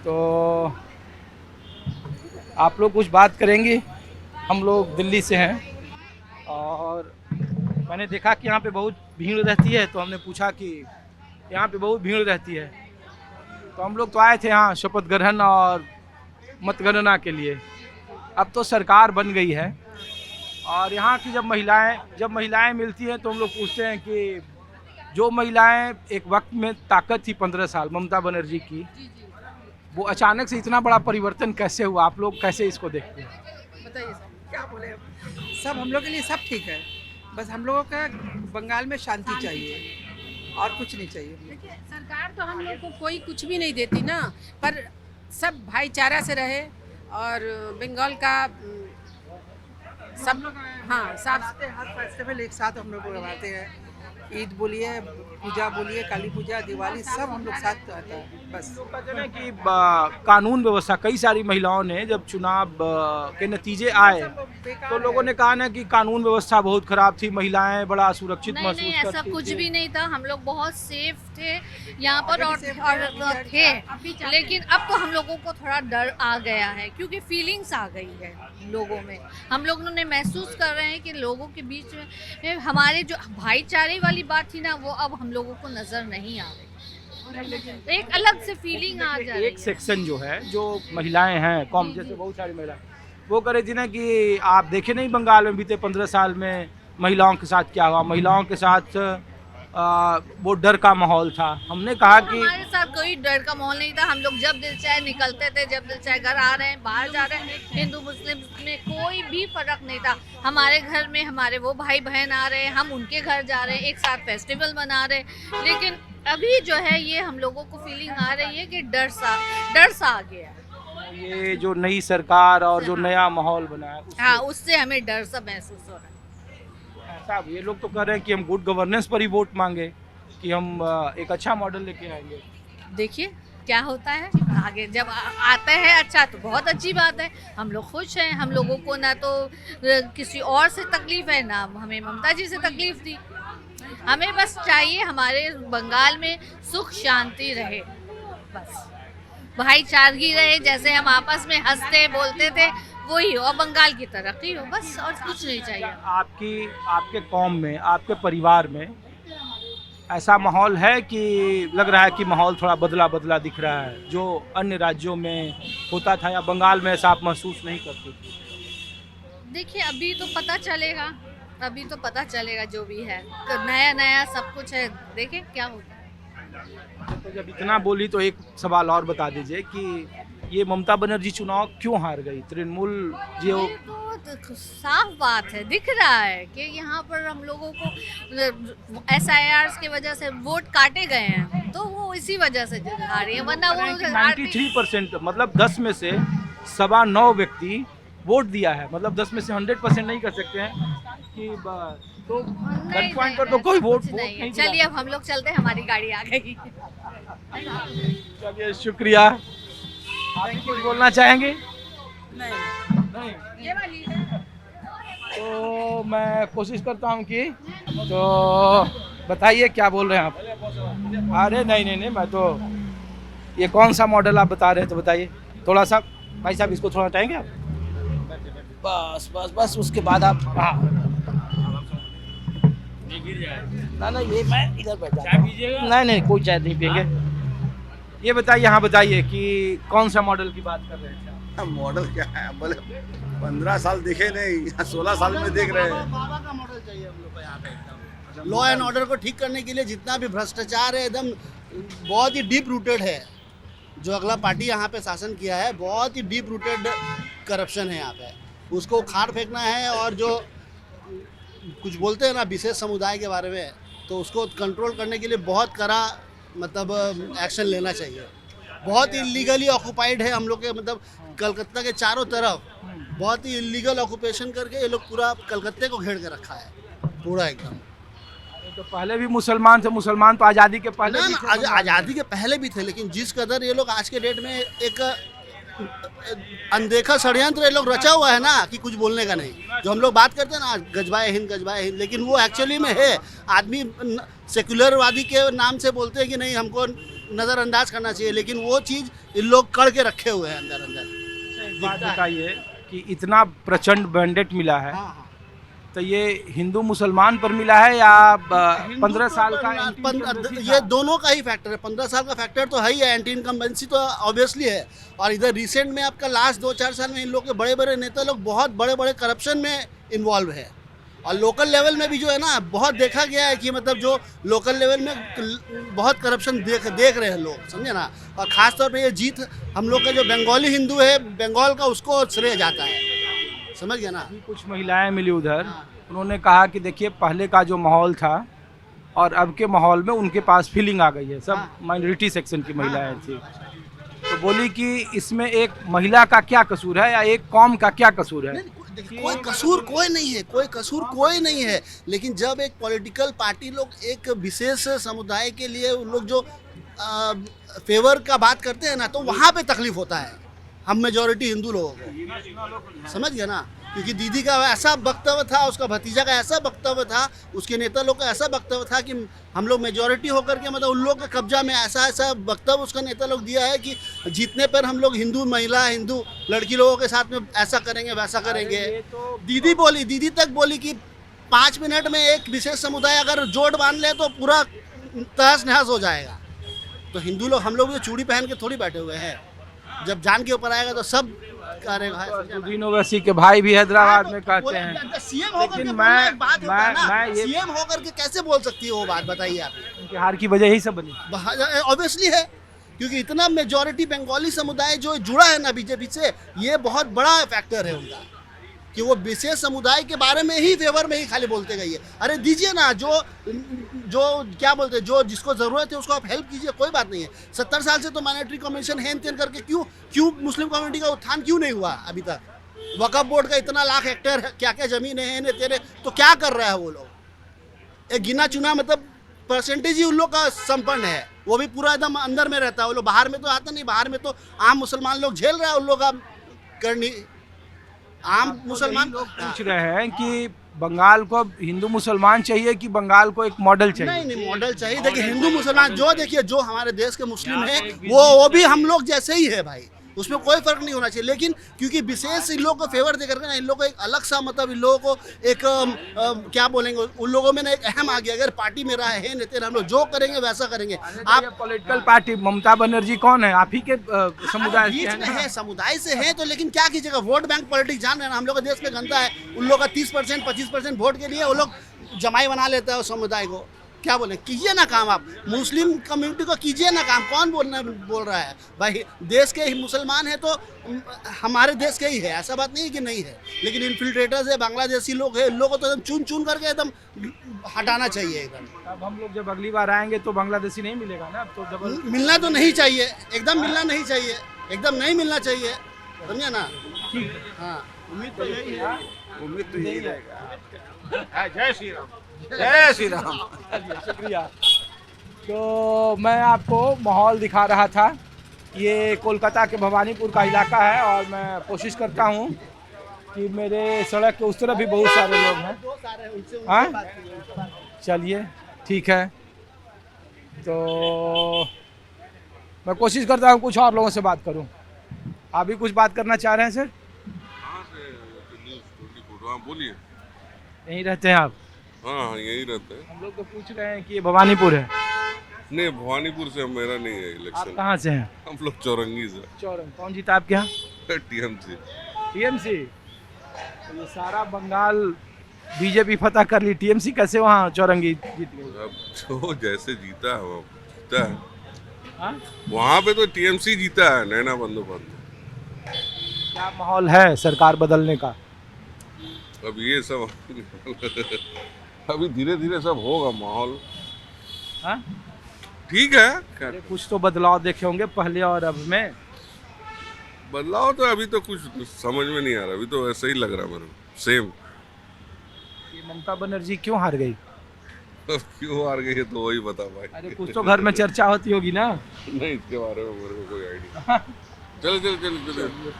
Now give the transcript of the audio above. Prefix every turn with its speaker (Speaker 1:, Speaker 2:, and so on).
Speaker 1: तो आप लोग कुछ बात करेंगे। हम लोग दिल्ली से हैं और मैंने देखा कि यहाँ पे बहुत भीड़ रहती है, तो हमने पूछा कि यहाँ पे बहुत भीड़ रहती है, तो हम लोग तो आए थे यहाँ शपथ ग्रहण और मतगणना के लिए। अब तो सरकार बन गई है और यहाँ की जब महिलाएं मिलती हैं तो हम लोग पूछते हैं कि जो महिलाएं एक वक्त में ताकत थी 15 साल ममता बनर्जी की, वो अचानक से इतना बड़ा परिवर्तन कैसे हुआ? आप लोग कैसे इसको देखते हैं?
Speaker 2: बताइए सर, क्या बोले अब? सब हम लोग के लिए सब ठीक है, बस हम लोगों का बंगाल में शांति चाहिए और कुछ नहीं चाहिए।
Speaker 3: देखिए, सरकार तो हम लोग को कोई कुछ भी नहीं देती ना, पर सब भाईचारा से रहे और बंगाल का सब हाँ साफ।
Speaker 2: हर फेस्टिवल एक साथ हम लोग मनाते हैं, ईद बोलिए, पूजा बोलिए, काली पूजा, दिवाली, सब हम लोग साथ आता है। बस
Speaker 1: लोग कहते हैं कि कानून व्यवस्था, कई सारी महिलाओं ने जब चुनाव के नतीजे आए तो लोगों ने कहा ना कि कानून व्यवस्था बहुत खराब थी, महिलाएं बड़ा असुरक्षित
Speaker 3: नहीं
Speaker 1: महसूस
Speaker 3: नहीं, ऐसा
Speaker 1: करती
Speaker 3: कुछ
Speaker 1: थी।
Speaker 3: भी नहीं था। हम लोग बहुत सेफ थे यहाँ पर और थे, लेकिन अब तो हम लोगों को थोड़ा डर आ गया है क्योंकि फीलिंग्स आ गई है लोगों में। हम लोगों ने महसूस कर रहे हैं कि लोगों के बीच में हमारे जो भाईचारे वाली बात थी ना, वो अब हम लोगों को नजर नहीं आ रही। एक अलग से फीलिंग आ जा रही
Speaker 1: एक
Speaker 3: है।
Speaker 1: सेक्शन जो है, जो महिलाएं हैं कॉम जैसे बहुत सारी महिलाएं, वो कह रही थी ना कि आप देखे नहीं बंगाल में बीते 15 साल में महिलाओं के साथ क्या हुआ। महिलाओं के साथ वो डर का माहौल था। हमने कहा कि
Speaker 3: हमारे साथ कोई डर का माहौल नहीं था। हम लोग जब दिल चाहे निकलते थे, जब दिल चाहे घर आ रहे हैं, बाहर जा रहे हैं। हिंदू मुस्लिम में कोई भी फर्क नहीं था। हमारे घर में हमारे वो भाई बहन आ रहे हैं, हम उनके घर जा रहे हैं, एक साथ फेस्टिवल मना रहे हैं। लेकिन अभी जो है ये हम लोगों को फीलिंग आ रही है कि डर सा आ गया है।
Speaker 1: ये जो नई सरकार और जो नया माहौल बना है
Speaker 3: हाँ, उससे हमें डर सा महसूस हो रहा है।
Speaker 1: ऐसा ये लोग तो कह रहे हैं कि हम गुड गवर्नेंस पर ही वोट मांगे, कि हम एक अच्छा मॉडल लेके आएंगे।
Speaker 3: देखिए क्या होता है आगे। जब आता है अच्छा तो बहुत अच्छी बात है, हम लोग खुश हैं। हम लोगों को ना तो किसी और से तकलीफ है, ना हमें ममता जी से तकलीफ थी। हमें बस चाहिए हमारे बंगाल में सुख शांति रहे, बस भाईचारगी रहे, जैसे हम आपस में हंसते बोलते थे वही हो, और बंगाल की तरक्की हो, बस और कुछ नहीं चाहिए।
Speaker 1: आपके कौम में, आपके परिवार में ऐसा माहौल है कि लग रहा है कि माहौल थोड़ा बदला बदला दिख रहा है, जो अन्य राज्यों में होता था, या बंगाल में ऐसा आप महसूस नहीं करते थे?
Speaker 3: देखिए अभी तो पता चलेगा, अभी तो पता चलेगा जो भी है, तो नया नया सब कुछ है, देखें क्या होता है।
Speaker 1: तो जब इतना बोली तो एक सवाल और बता दीजिए कि ये ममता बनर्जी चुनाव क्यों हार गई? तृणमूल जो
Speaker 3: ये तो साफ बात है, दिख रहा है कि यहाँ पर हम लोगों को SIRs की वजह से वोट काटे गए हैं, तो वो इसी वजह से हार रही है, वरना वो
Speaker 1: 93% मतलब 10 में से 9.25 व्यक्ति वोट दिया है। मतलब 10 में से 100% नहीं कर सकते हैं कि तो गन पॉइंट पर तो कोई वोट
Speaker 3: नहीं है।
Speaker 1: नहीं
Speaker 3: चलिए
Speaker 1: दिया।
Speaker 3: अब हम लोग चलते हैं, हमारी गाड़ी आ गई।
Speaker 1: चलिए शुक्रिया। आप कुछ बोलना चाहेंगे?
Speaker 2: नहीं,
Speaker 3: ये वाली है।
Speaker 1: तो मैं कोशिश करता हूँ कि तो बताइए क्या बोल रहे हैं आप? अरे नहीं, मैं तो ये कौन सा मॉडल आप बता रहे हैं, तो बताइए थोड़ा सा। भाई साहब इसको थोड़ा हटाएंगे आप? बस उसके बाद आप ना ये मैं इधर बैठ जाऊंगा। नहीं कोई चाय नहीं पिएंगे। ये बताइए, यहाँ बताइए कि कौन सा मॉडल की बात कर रहे हैं?
Speaker 4: मॉडल क्या है बोले, 15 साल दिखे नहीं, 16 साल में देख रहे हैं।
Speaker 5: बाबा का मॉडल चाहिए हम लोग को यहाँ पे एकदम। लॉ एंड ऑर्डर को ठीक करने के लिए जितना भी भ्रष्टाचार है एकदम बहुत ही डीप रूटेड है। जो अगला पार्टी यहाँ पे शासन किया है, बहुत ही डीप रूटेड करप्शन है यहाँ पे, उसको उखाड़ फेंकना है। और जो कुछ बोलते हैं ना विशेष समुदाय के बारे में, तो उसको कंट्रोल करने के लिए बहुत कड़ा मतलब एक्शन लेना चाहिए। बहुत इलीगली ऑक्युपाइड है हम लोग के, मतलब कलकत्ता के चारों तरफ बहुत ही इलीगल ऑक्यूपेशन करके ये लोग पूरा कलकत्ते को घेर के रखा है पूरा एकदम।
Speaker 1: तो पहले भी मुसलमान थे, मुसलमान तो आज़ादी के पहले
Speaker 5: ना
Speaker 1: भी
Speaker 5: ना,
Speaker 1: थे।
Speaker 5: आज़ादी के पहले भी थे, लेकिन जिस कदर ये लोग आज के डेट में एक अनदेखा षड्यंत्र ये लोग रचा हुआ है ना कि कुछ बोलने का नहीं। जो हम लोग बात करते हैं ना गजबाए हिंद, लेकिन वो एक्चुअली में है आदमी सेक्युलरवादी के नाम से बोलते हैं कि नहीं हमको नज़रअंदाज करना चाहिए, लेकिन वो चीज़ इन लोग करके रखे हुए हैं अंदर अंदर।
Speaker 1: एक बात बताइए कि इतना प्रचंड मैंडेट मिला है,
Speaker 5: हाँ हाँ।
Speaker 1: तो ये हिंदू मुसलमान पर मिला है या 15 साल का
Speaker 5: ये दोनों का ही फैक्टर है। 15 साल का फैक्टर तो है ही है, एंटी इनकम्बेंसी तो ऑब्वियसली है। और इधर रिसेंट में आपका लास्ट 2-4 साल में इन लोग के बड़े बड़े नेता लोग बहुत बड़े बड़े करप्शन में इन्वॉल्व है। और लोकल लेवल में भी जो है ना, बहुत देखा गया है कि मतलब जो लोकल लेवल में बहुत करप्शन देख रहे हैं लोग, समझे ना। और ख़ास तौर पे ये जीत हम लोग का जो बंगाली हिंदू है, बंगाल का, उसको श्रेय जाता है, समझ गया ना।
Speaker 1: अभी कुछ महिलाएं मिली उधर, उन्होंने कहा कि देखिए पहले का जो माहौल था और अब के माहौल में उनके पास फीलिंग आ गई है। सब माइनॉरिटी सेक्शन की महिलाएं थी, तो बोली कि इसमें एक महिला का क्या कसूर है या एक कौम का क्या कसूर है।
Speaker 5: देखिए, कोई कसूर कोई नहीं है, कोई कसूर कोई नहीं है। लेकिन जब एक पॉलिटिकल पार्टी लोग एक विशेष समुदाय के लिए उन लोग जो फेवर का बात करते हैं ना, तो वहाँ पे तकलीफ होता है हम मेजॉरिटी हिंदू लोगों को, समझ गया ना। क्योंकि दीदी का ऐसा वक्तव्य था, उसका भतीजा का ऐसा वक्तव्य था, उसके नेता लोग का ऐसा वक्तव्य था कि हम लोग मेजॉरिटी होकर के मतलब उन लोग के कब्जा में ऐसा ऐसा वक्तव्य उसका नेता लोग दिया है कि जीतने पर हम लोग हिंदू महिला, हिंदू लड़की लोगों के साथ में ऐसा करेंगे वैसा करेंगे। दीदी तक बोली कि 5 मिनट में एक विशेष समुदाय अगर जोड़ बांध ले तो पूरा तहस नहस हो जाएगा। तो हिंदू लोग, हम लोग जो चूड़ी पहन के थोड़ी बैठे हुए हैं, जब जान के ऊपर आएगा तो सब करेगा।
Speaker 1: ओवैसी के भाई भी हैदराबाद में कहते हैं,
Speaker 5: सीएम होकर
Speaker 1: लेकिन
Speaker 5: के
Speaker 1: मैं ये
Speaker 5: सीएम होकर के कैसे बोल सकती है वो बात, बताइए आप।
Speaker 1: उनके हार की वजह यही सब बनी।
Speaker 5: ऑब्वियसली है, क्योंकि इतना मेजॉरिटी बंगाली समुदाय जो जुड़ा है ना बीजेपी से, ये बहुत बड़ा फैक्टर है उनका कि वो विशेष समुदाय के बारे में ही फेवर में ही खाली बोलते गए। अरे दीजिए ना, जो क्या बोलते हैं, जो जिसको ज़रूरत है उसको आप हेल्प कीजिए, कोई बात नहीं है। 70 साल से तो माइनॉरिटी कमीशन हेन तेन करके क्यों मुस्लिम कम्युनिटी का उत्थान क्यों नहीं हुआ अभी तक। वक्फ बोर्ड का इतना लाख हेक्टेयर क्या क्या ज़मीन है तेरे, तो क्या कर रहा है वो लोग। एक गिना चुना मतलब परसेंटेज ही उन लोग का संपन्न है, वो भी पूरा एकदम अंदर में रहता है। वो लोग बाहर में तो आता नहीं, बाहर में तो आम मुसलमान लोग झेल रहा है उन लोग का करनी। आम मुसलमान
Speaker 1: लोग पूछ रहे हैं कि बंगाल को हिंदू मुसलमान चाहिए कि बंगाल को एक मॉडल चाहिए।
Speaker 5: नहीं मॉडल चाहिए। देखिए हिंदू मुसलमान जो, देखिए जो हमारे देश के मुस्लिम हैं वो भी हम लोग जैसे ही है भाई, उसमें कोई फर्क नहीं होना चाहिए। लेकिन क्योंकि विशेष इन लोगों को फेवर दे करके ना, इन लोगों को एक अलग सा मतलब इन लोगों को एक क्या बोलेंगे, उन लोगों में ना एक अहम आ गया, अगर पार्टी में रहा है नेता, हम लोग जो करेंगे वैसा करेंगे।
Speaker 1: आप पॉलिटिकल पार्टी ममता बनर्जी कौन है, आप ही के समुदाय
Speaker 5: बीच
Speaker 1: से
Speaker 5: में
Speaker 1: हैं
Speaker 5: है, समुदाय से है तो, लेकिन क्या कीजिएगा, वोट बैंक पॉलिटिक्स जान रहे हैं ना, हम लोग का देश में गंदा है। उन लोग का 30% 25% वोट के लिए वो लोग जमाई बना लेता है उस समुदाय को। क्या बोले, कीजिए ना काम, आप मुस्लिम कम्युनिटी को कीजिए ना काम। कौन बोल रहा है भाई, देश के ही मुसलमान है तो हमारे देश के ही है, ऐसा बात नहीं है कि नहीं है। लेकिन इन्फिल्ट्रेटर्स है, बांग्लादेशी लोग है, इन लोगों को तो एकदम चुन करके एकदम हटाना चाहिए एकदम।
Speaker 1: अब हम लोग जब अगली बार आएंगे तो बांग्लादेशी नहीं मिलेगा ना, अब तो डबल
Speaker 5: मिलना तो नहीं चाहिए, एकदम मिलना नहीं चाहिए, एकदम नहीं मिलना चाहिए, समझे ना। हाँ,
Speaker 4: उम्मीद तो यही है, उम्मीद तो यही रहेगा। जय श्री राम, जय श्री राम।
Speaker 1: शुक्रिया। तो मैं आपको माहौल दिखा रहा था, ये कोलकाता के भवानीपुर का इलाका है और मैं कोशिश करता हूँ कि मेरे सड़क के उस तरफ भी बहुत सारे लोग हैं। हाँ, चलिए ठीक है, तो मैं कोशिश करता हूँ कुछ और लोगों से बात करूँ। आप भी कुछ बात करना चाह रहे हैं सर?
Speaker 6: बोलिए।
Speaker 1: यहीं रहते हैं आप?
Speaker 6: हाँ यही रहते हैं।
Speaker 1: हम लोग तो पूछ रहे हैं कि ये भवानीपुर है।
Speaker 6: नहीं, भवानीपुर से मेरा नहीं है
Speaker 1: आप
Speaker 6: इलेक्शन।
Speaker 1: कहाँ से हैं?
Speaker 6: हम लोग चौरंगी से।
Speaker 1: चौरंग। कौन जीता आपके यहाँ?
Speaker 6: टीएमसी।
Speaker 1: टीएमसी? तो ये सारा बंगाल बीजेपी फतह कर ली, टीएमसी कैसे वहाँ चौरंगी जीत गई?
Speaker 6: अब जो जैसे जीता है वो जीता है।
Speaker 1: हाँ?
Speaker 6: वहाँ पे तो टीएमसी जीता है, नैना बंदोबस्त।
Speaker 1: क्या माहौल है सरकार बदलने का?
Speaker 6: अब ये सब अभी धीरे धीरे सब होगा माहौल।
Speaker 1: हाँ?
Speaker 6: ठीक है,
Speaker 1: अरे कुछ तो बदलाव देखे होंगे पहले और अब में।
Speaker 6: बदलाव तो अभी तो कुछ समझ में नहीं आ रहा, अभी तो ऐसा ही लग रहा मेरे को, सेम।
Speaker 1: ये ममता बनर्जी क्यों हार गई?
Speaker 6: अब क्यों हार गई है तो वही बता भाई।
Speaker 1: अरे कुछ तो घर में चर्चा होती होगी ना।
Speaker 6: नहीं, इसके बारे में मेरे को कोई आइडिया। चलो चलो चलो चलो।